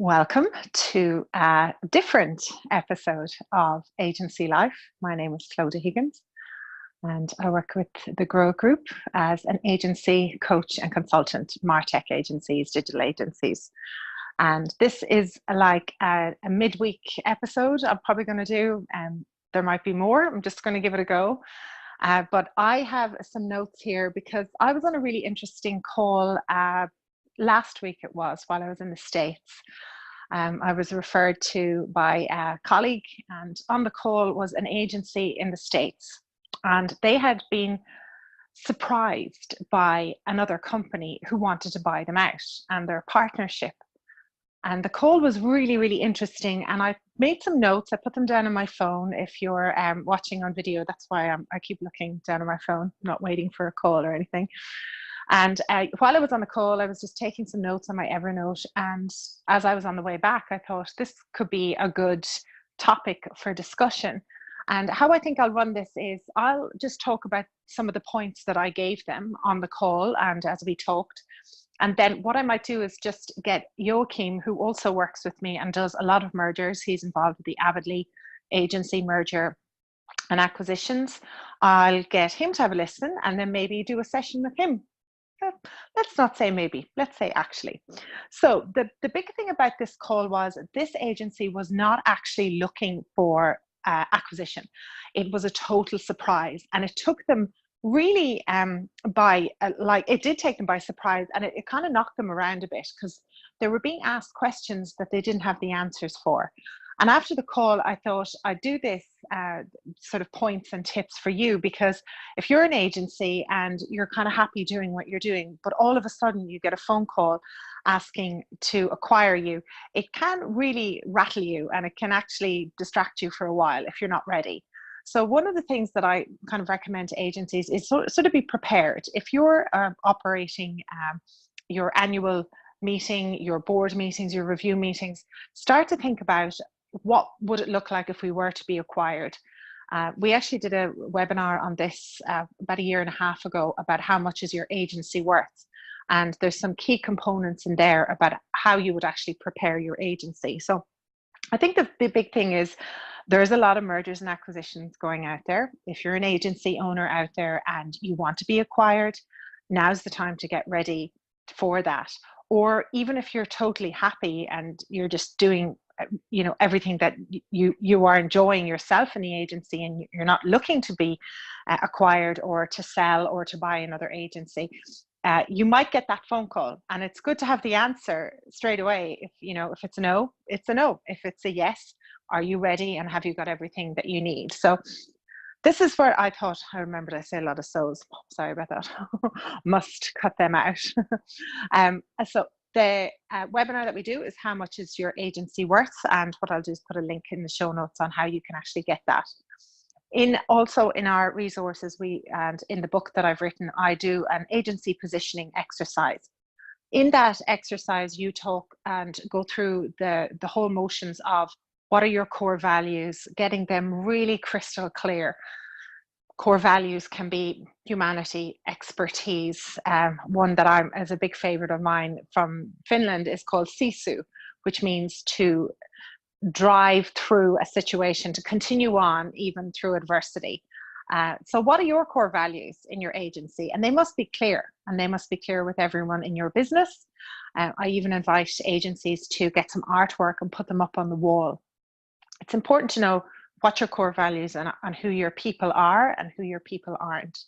Welcome to a different episode of Agency Life. My name is Clodagh and I work with the Grow Group as an agency coach and consultant, MarTech agencies, digital agencies. And this is like a midweek episode I'm probably going to do, and there might be more. I'm just going to give it a go. But I have some notes here because I was on a really interesting call last week. It was while I was in the States. I was referred to by a colleague, and on the call was an agency in the States, and they had been surprised by another company who wanted to buy them out and their partnership. And the call was really, really interesting. And I made some notes. I put them down on my phone. If you're watching on video, that's why I keep looking down on my phone, not waiting for a call or anything. And while I was on the call, I was just taking some notes on my Evernote. And as I was on the way back, I thought this could be a good topic for discussion. And how I think I'll run this is I'll just talk about some of the points that I gave them on the call and as we talked. And then what I might do is just get Joachim, who also works with me and does a lot of mergers. He's involved with the Avidly agency merger and acquisitions. I'll get him to have a listen and then maybe do a session with him. Let's not say maybe, let's say actually. So the big thing about this call was this agency was not actually looking for acquisition. It was a total surprise, and it took them really it did take them by surprise, and it kind of knocked them around a bit because they were being asked questions that they didn't have the answers for. And after the call, I thought I'd do this sort of points and tips for you, because if you're an agency and you're kind of happy doing what you're doing, but all of a sudden you get a phone call asking to acquire you, it can really rattle you and it can actually distract you for a while if you're not ready. So one of the things that I kind of recommend to agencies is sort of be prepared. If you're operating your annual meeting, your board meetings, your review meetings, start to think about what would it look like if we were to be acquired. We actually did a webinar on this about a year and a half ago about how much is your agency worth. And there's some key components in there about how you would actually prepare your agency. So I think the big thing is there's a lot of mergers and acquisitions going out there. If you're an agency owner out there and you want to be acquired, now's the time to get ready for that. Or even if you're totally happy and you're just doing everything that you are enjoying yourself in the agency and you're not looking to be acquired or to sell or to buy another agency, you might get that phone call, and it's good to have the answer straight away. If it's a no, it's a no. If it's a yes, are you ready and have you got everything that you need? So this is where I thought, I remembered I say a lot of so's, sorry about that, must cut them out. So the webinar that we do is how much is your agency worth, and what I'll do is put a link in the show notes on how you can actually get that. Also in our resources, and in the book that I've written, I do an agency positioning exercise. In that exercise, you talk and go through the whole motions of what are your core values, getting them really crystal clear. Core values can be humanity, expertise. One that is a big favorite of mine from Finland is called sisu, which means to drive through a situation, to continue on even through adversity. So what are your core values in your agency? And they must be clear, and they must be clear with everyone in your business. I even invite agencies to get some artwork and put them up on the wall. It's important to know what your core values and who your people are and who your people aren't.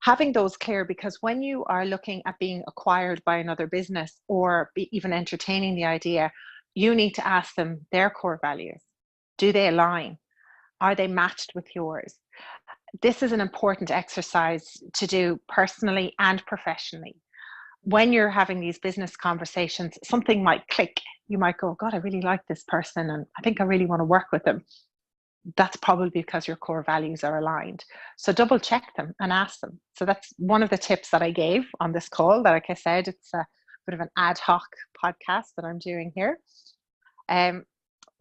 Having those clear, because when you are looking at being acquired by another business or even entertaining the idea, you need to ask them their core values. Do they align? Are they matched with yours? This is an important exercise to do personally and professionally. When you're having these business conversations, something might click. You might go, God, I really like this person and I think I really want to work with them. That's probably because your core values are aligned. So double check them and ask them. So that's one of the tips that I gave on this call. That, like I said, it's a bit of an ad hoc podcast that I'm doing here.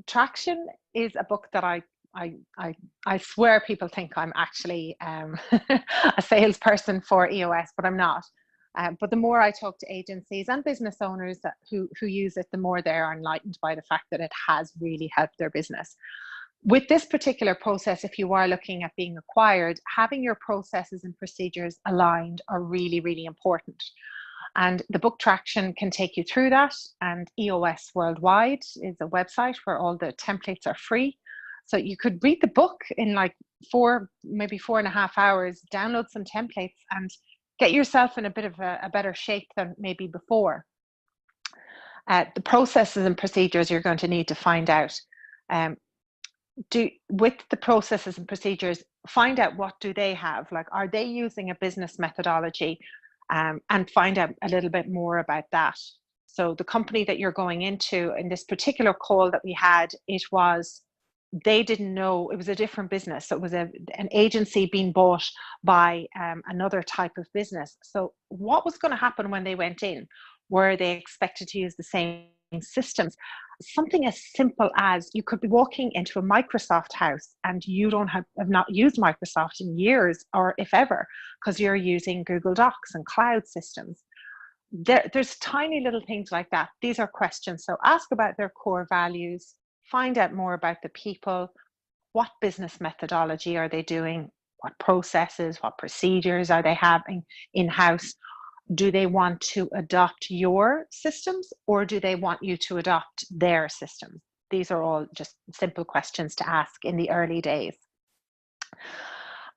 Traction is a book that I swear people think I'm actually a salesperson for EOS, but I'm not. But the more I talk to agencies and business owners who use it, the more they are enlightened by the fact that it has really helped their business. With this particular process, if you are looking at being acquired, having your processes and procedures aligned are really, really important. And the book Traction can take you through that. And EOS Worldwide is a website where all the templates are free. So you could read the book in like maybe 4.5 hours, download some templates and get yourself in a bit of a better shape than maybe before. The processes and procedures you're going to need to find out. With the processes and procedures, find out what do they have, like are they using a business methodology, and find out a little bit more about that. So the company that you're going into in this particular call that we had, they didn't know, it was a different business. So it was an agency being bought by another type of business. So what was going to happen when they went in? Were they expected to use the same systems? Something as simple as you could be walking into a Microsoft house and you have not used Microsoft in years, or if ever, because you're using Google Docs and cloud systems. There's tiny little things like that. These are questions. So ask about their core values, find out more about the people. What business methodology are they doing? What processes, what procedures are they having in-house? Do they want to adopt your systems, or do they want you to adopt their systems? These are all just simple questions to ask in the early days.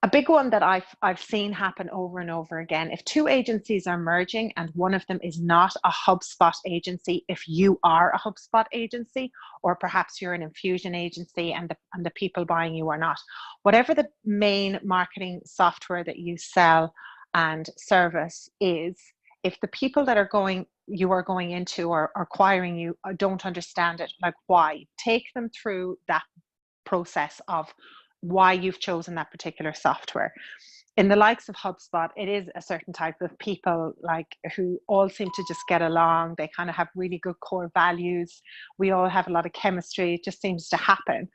A big one that I've seen happen over and over again, if two agencies are merging and one of them is not a HubSpot agency, if you are a HubSpot agency, or perhaps you're an Infusion agency and the people buying you are not, whatever the main marketing software that you sell and service is, if the people that you are going into or acquiring you don't understand it, like why, take them through that process of why you've chosen that particular software. In the likes of HubSpot, it is a certain type of people, like, who all seem to just get along. They kind of have really good core values. We all have a lot of chemistry. It just seems to happen.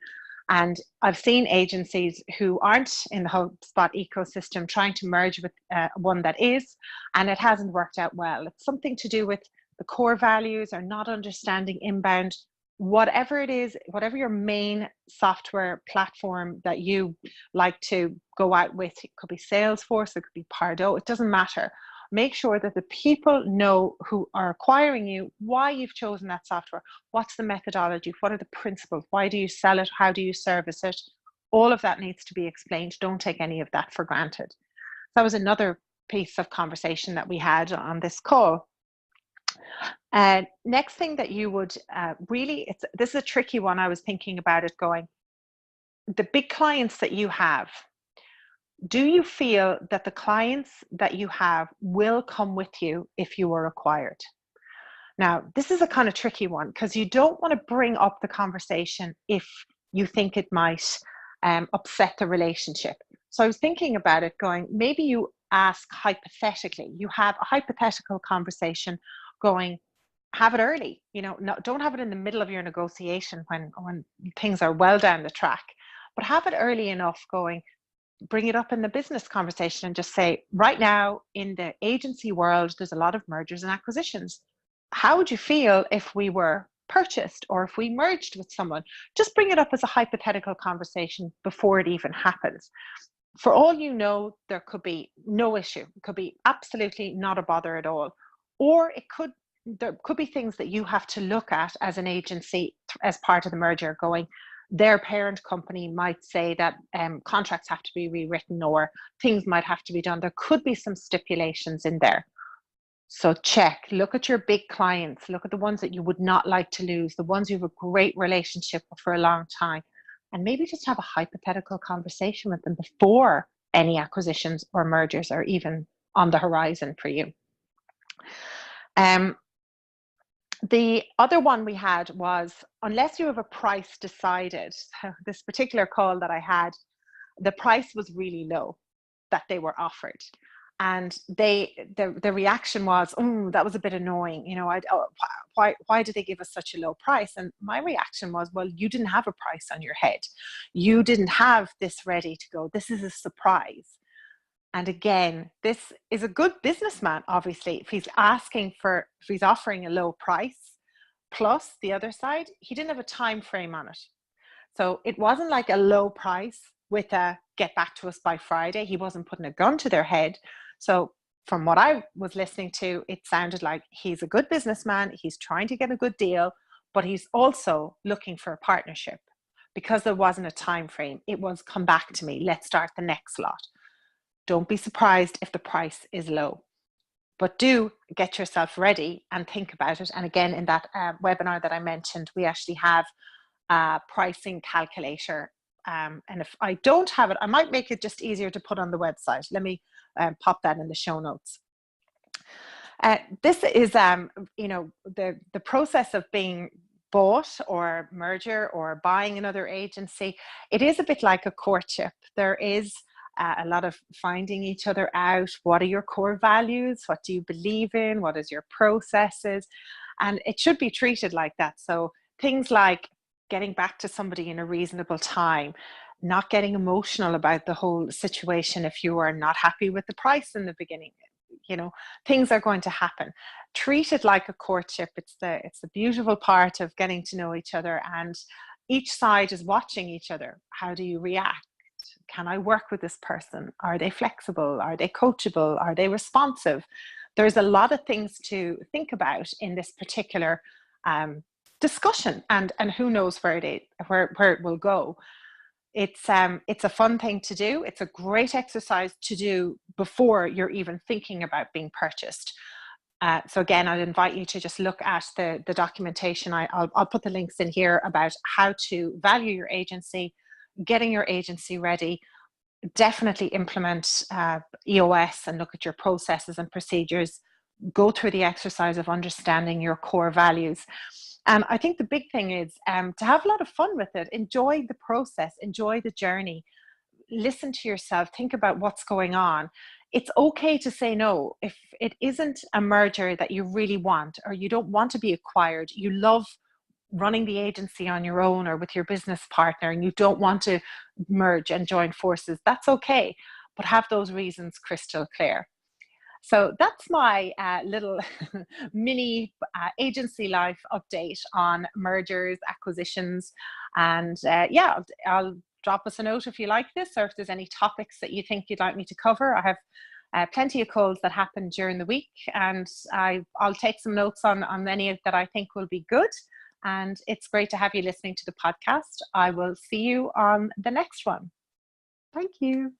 And I've seen agencies who aren't in the HubSpot ecosystem trying to merge with one that is, and it hasn't worked out well. It's something to do with the core values or not understanding inbound. Whatever it is, whatever your main software platform that you like to go out with, it could be Salesforce, it could be Pardot, it doesn't matter. Make sure that the people know who are acquiring you why you've chosen that software. What's the methodology? What are the principles? Why do you sell it? How do you service it? All of that needs to be explained. Don't take any of that for granted. That was another piece of conversation that we had on this call. Next thing that you would this is a tricky one. I was thinking about it going, the big clients that you have, do you feel that the clients that you have will come with you if you were acquired? Now, this is a kind of tricky one because you don't want to bring up the conversation if you think it might upset the relationship. So I was thinking about it going, maybe you ask hypothetically, you have a hypothetical conversation going, have it early, don't have it in the middle of your negotiation when things are well down the track, but have it early enough going, bring it up in the business conversation and just say, right now in the agency world, there's a lot of mergers and acquisitions. How would you feel if we were purchased or if we merged with someone? Just bring it up as a hypothetical conversation before it even happens. For all you know, there could be no issue. It could be absolutely not a bother at all. Or there could be things that you have to look at as an agency as part of the merger going, their parent company might say that contracts have to be rewritten or things might have to be done. There could be some stipulations in there. So look at your big clients, look at the ones that you would not like to lose, the ones you have a great relationship with for a long time, and maybe just have a hypothetical conversation with them before any acquisitions or mergers are even on the horizon for you. The other one we had was, unless you have a price decided, this particular call that I had, the price was really low that they were offered. And the reaction was, oh, that was a bit annoying. Why did they give us such a low price? And my reaction was, well, you didn't have a price on your head. You didn't have this ready to go. This is a surprise. And again, this is a good businessman, obviously, if he's offering a low price. Plus the other side, he didn't have a time frame on it. So it wasn't like a low price with a get back to us by Friday. He wasn't putting a gun to their head. So from what I was listening to, it sounded like he's a good businessman. He's trying to get a good deal, but he's also looking for a partnership. Because there wasn't a time frame, it was come back to me. Let's start the next lot. Don't be surprised if the price is low, but do get yourself ready and think about it. And again, in that webinar that I mentioned, we actually have a pricing calculator. And if I don't have it, I might make it just easier to put on the website. Let me pop that in the show notes. This is, the process of being bought or merger or buying another agency. It is a bit like a courtship. There is a lot of finding each other out. What are your core values? What do you believe in? What is your processes? And it should be treated like that. So things like getting back to somebody in a reasonable time, not getting emotional about the whole situation if you are not happy with the price in the beginning. Things are going to happen. Treat it like a courtship. It's the beautiful part of getting to know each other, and each side is watching each other. How do you react? Can I work with this person? Are they flexible? Are they coachable? Are they responsive? There's a lot of things to think about in this particular discussion, and who knows where it will go. It's a fun thing to do. It's a great exercise to do before you're even thinking about being purchased. So again, I'd invite you to just look at the documentation. I'll put the links in here about how to value your agency, getting your agency ready. Definitely implement EOS and look at your processes and procedures. Go through the exercise of understanding your core values. And I think the big thing is to have a lot of fun with it. Enjoy the process, enjoy the journey. Listen to yourself, think about what's going on. It's okay to say no if it isn't a merger that you really want, or you don't want to be acquired. You love running the agency on your own or with your business partner, and you don't want to merge and join forces. That's okay, but have those reasons crystal clear. So that's my little mini agency life update on mergers, acquisitions. And I'll drop us a note if you like this, or if there's any topics that you think you'd like me to cover. I have plenty of calls that happen during the week, and I'll take some notes on many that I think will be good. And it's great to have you listening to the podcast. I will see you on the next one. Thank you.